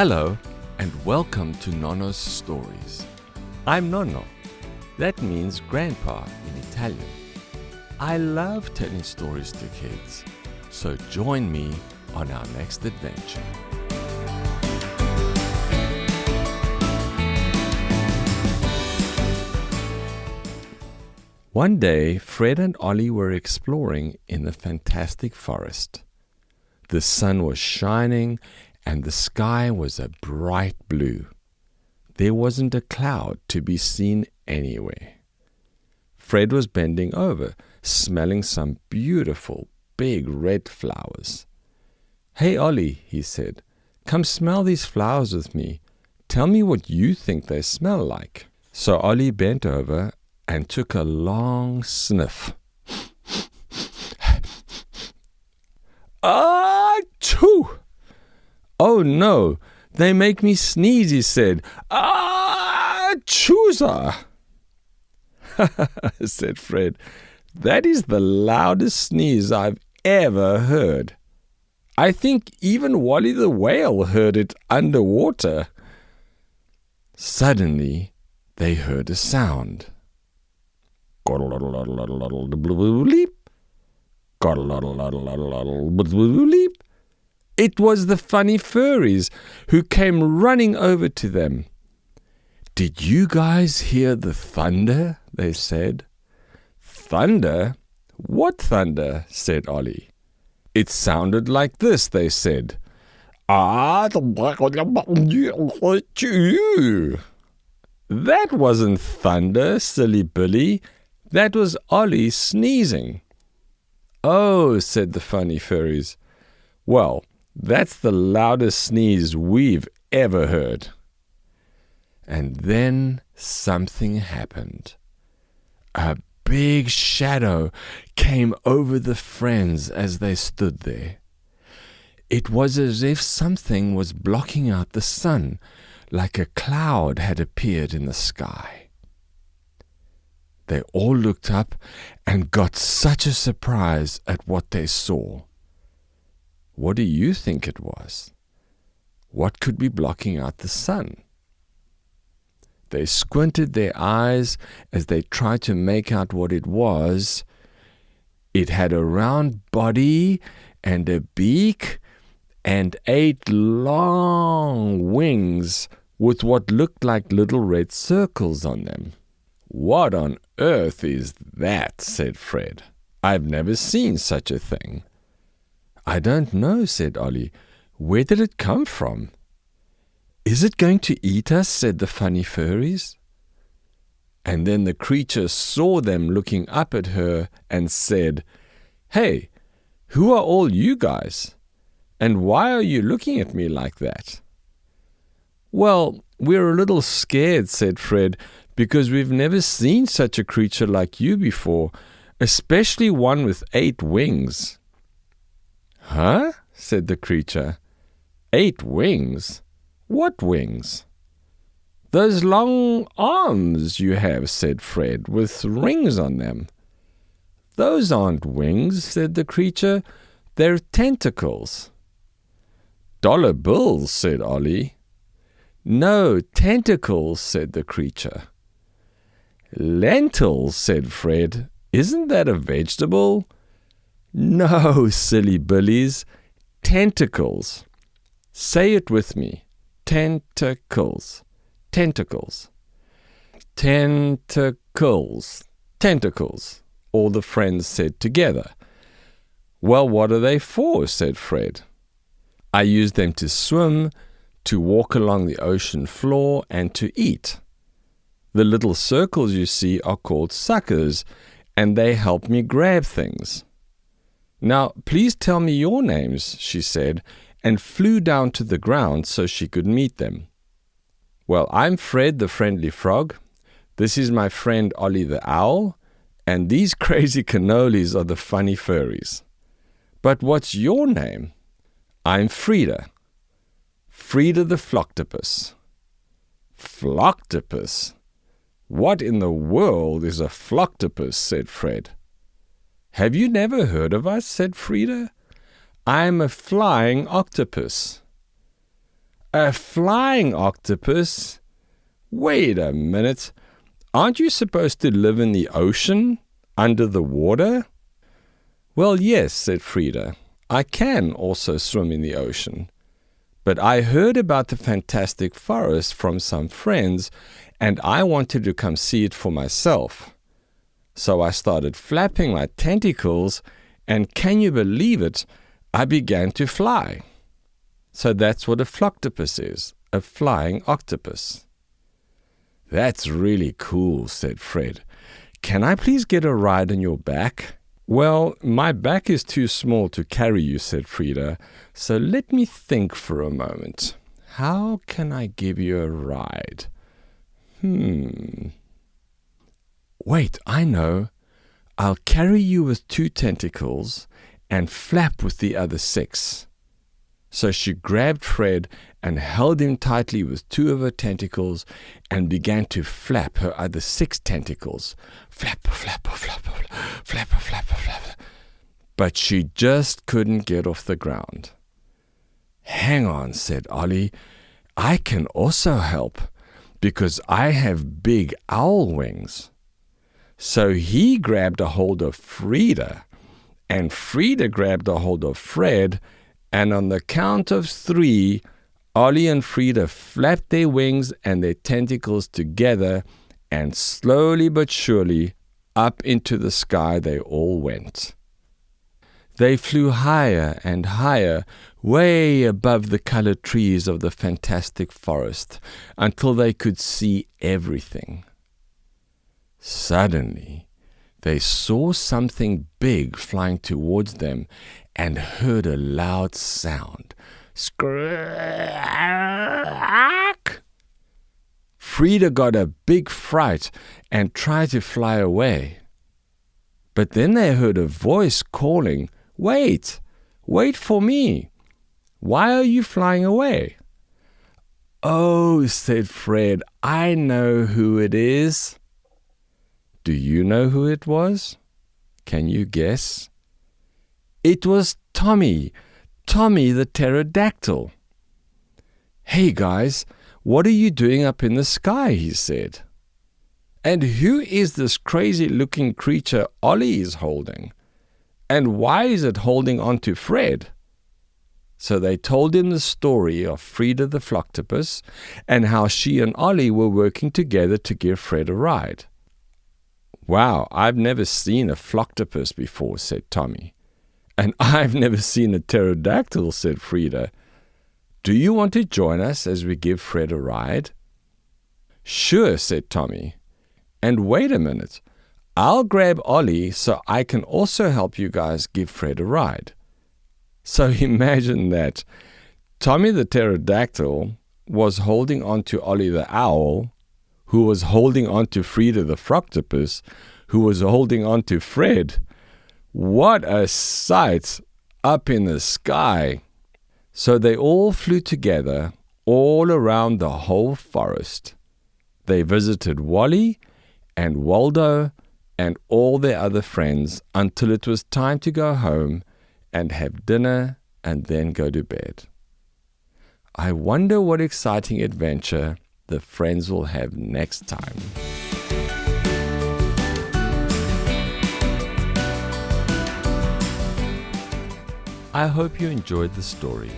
Hello and welcome to Nonno's Stories. I'm Nonno. That means grandpa in Italian. I love telling stories to kids, so join me on our next adventure. One day, Fred and Ollie were exploring in the fantastic forest. The sun was shining and the sky was a bright blue. There wasn't a cloud to be seen anywhere. Fred was bending over, smelling some beautiful, big red flowers. "Hey, Ollie," he said, "come smell these flowers with me. Tell me what you think they smell like." So Ollie bent over and took a long sniff. "Achoo! Oh no, they make me sneeze," he said. "Achooza!" said Fred. "That is the loudest sneeze I've ever heard. I think even Wally the whale heard it underwater." Suddenly, they heard a sound. It was the funny furries who came running over to them. "Did you guys hear the thunder?" they said. "Thunder? What thunder?" said Ollie. "It sounded like this," they said. That wasn't thunder, silly Billy. That was Ollie sneezing." "Oh," said the funny furries. "Well, that's the loudest sneeze we've ever heard." And then something happened. A big shadow came over the friends as they stood there. It was as if something was blocking out the sun, like a cloud had appeared in the sky. They all looked up and got such a surprise at what they saw. What do you think it was? What could be blocking out the sun? They squinted their eyes as they tried to make out what it was. It had a round body and a beak and 8 long wings with what looked like little red circles on them. "What on earth is that?" said Fred. "I've never seen such a thing." "I don't know," said Ollie. "Where did it come from?" "Is it going to eat us?" said the funny furries. And then the creature saw them looking up at her and said, "Hey, who are all you guys? And why are you looking at me like that?" "Well, we're a little scared," said Fred, "because we've never seen such a creature like you before, especially one with 8 wings." "Huh?" said the creature. 8 wings? What wings?" "Those long arms you have," said Fred, "with rings on them." "Those aren't wings," said the creature. "They're tentacles." "Dollar bills," said Ollie. "No, tentacles," said the creature. "Lentils," said Fred. "Isn't that a vegetable?" "No, silly billies. Tentacles. Say it with me. Tentacles. Tentacles. Tentacles. Tentacles," all the friends said together. "Well, what are they for?" said Fred. "I use them to swim, to walk along the ocean floor, and to eat. The little circles you see are called suckers, and they help me grab things. Now, please tell me your names," she said, and flew down to the ground so she could meet them. "Well, I'm Fred the friendly frog. This is my friend Ollie the owl, and these crazy cannolis are the funny furries. But what's your name?" "I'm Frida. Frida the Floctopus." "Floctopus? What in the world is a floctopus?" said Fred. "Have you never heard of us?" said Frida. "I'm a flying octopus." A flying octopus? Wait a minute. Aren't you supposed to live in the ocean, under the water? Well, yes, said Frida. I can also swim in the ocean. But I heard about the fantastic forest from some friends, and I wanted to come see it for myself. So I started flapping my tentacles, and can you believe it, I began to fly. So that's what a floctopus is, a flying octopus. That's really cool, said Fred. Can I please get a ride on your back? Well, my back is too small to carry you, said Frida, so let me think for a moment. How can I give you a ride? Wait, I know. I'll carry you with 2 tentacles and flap with the other 6. So she grabbed Fred and held him tightly with 2 of her tentacles and began to flap her other 6 tentacles. Flap, flap, flap, flap, flap, flap. But she just couldn't get off the ground. Hang on, said Ollie. I can also help because I have big owl wings. So he grabbed a hold of Frida, and Frida grabbed a hold of Fred, and on the count of 3, Ollie and Frida flapped their wings and their tentacles together, and slowly but surely up into the sky they all went. They flew higher and higher, way above the colored trees of the fantastic forest, until they could see everything. Suddenly, they saw something big flying towards them and heard a loud sound. Squawk! Frida got a big fright and tried to fly away. But then they heard a voice calling, "Wait! Wait for me! Why are you flying away?" "Oh," said Fred, "I know who it is." Do you know who it was? Can you guess? It was Tommy the pterodactyl. "Hey guys, what are you doing up in the sky?" he said. "And who is this crazy-looking creature Ollie is holding? And why is it holding on to Fred?" So they told him the story of Frida the Floctopus and how she and Ollie were working together to give Fred a ride. "Wow, I've never seen a floctopus before," said Tommy. "And I've never seen a pterodactyl," said Frida. "Do you want to join us as we give Fred a ride?" "Sure," said Tommy. "And wait a minute. I'll grab Ollie so I can also help you guys give Fred a ride." So imagine that. Tommy the pterodactyl was holding on to Ollie the owl, who was holding on to Frida the Floctopus, who was holding on to Fred. What a sight up in the sky! So they all flew together all around the whole forest. They visited Wally and Waldo and all their other friends until it was time to go home and have dinner and then go to bed. I wonder what exciting adventure the friends will have next time. I hope you enjoyed the story.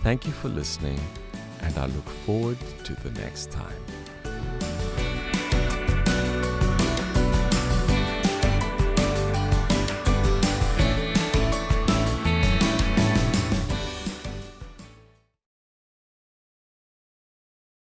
Thank you for listening, and I look forward to the next time.